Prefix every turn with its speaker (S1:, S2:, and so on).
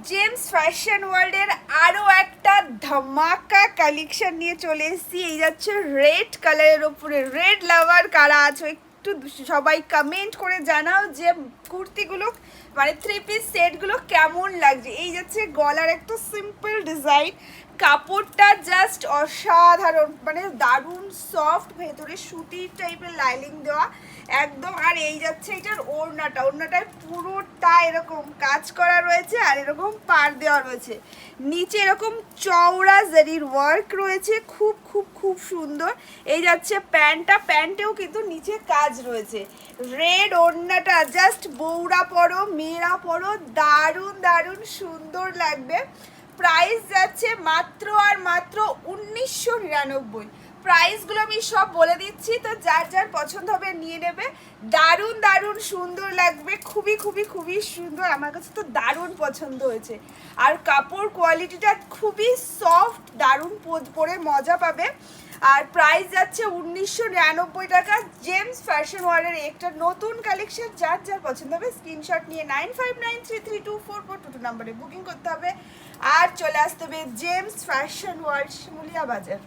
S1: James fashion ওয়ার্ল্ডের আরও একটা ধামাকা কালেকশন নিয়ে চলে এসেছি। এই যাচ্ছে রেড কালারের ওপরে। রেড লাভার কারা আছো একটু সবাই কমেন্ট করে জানাও যে কুর্তিগুলো মানে থ্রি পিস সেটগুলো কেমন লাগছে। এই যাচ্ছে গলার একটা সিম্পল ডিজাইন, কাপড়টা জাস্ট অসাধারণ, মানে দারুণ সফট, ভেতরে সুতির টাইপের লাইনিং দেওয়া একদম। আর এই যাচ্ছে এটার ওড়নাটায় পুরোটা এরকম কাজ করা রয়েছে আর এরকম পার দেওয়া রয়েছে, নিচে এরকম চওড়া জারির ওয়ার্ক রয়েছে, খুব খুব খুব সুন্দর। এই যাচ্ছে প্যান্টেও কিন্তু নিচে কাজ রয়েছে। রেড ওড়নাটা জাস্ট বউরা পরো মেয়েরা পরো, দারুণ দারুণ সুন্দর লাগবে। প্রাইস যাচ্ছে মাত্র আর মাত্র 1999। প্রাইসগুলো আমি সব বলে দিচ্ছি, তো যার যার পছন্দ হবে নিয়ে নেবে। দারুণ দারুণ সুন্দর লাগবে, খুবই খুবই খুবই সুন্দর, আমার কাছে তো দারুণ পছন্দ হয়েছে। আর কাপড় কোয়ালিটিটা খুবই সফট, দারুণ পরে মজা পাবে। আর প্রাইস যাচ্ছে 1999 টাকা। জেমস ফ্যাশন ওয়ার্ল্ডের একটা নতুন কালেকশন, যার যার পছন্দ হবে স্ক্রিনশট নিয়ে 9593324422 নাম্বারে বুকিং করতে হবে। আর চলে আসতে হবে জেমস ফ্যাশন ওয়ার্ল্ড, শিমুলিয়া বাজার।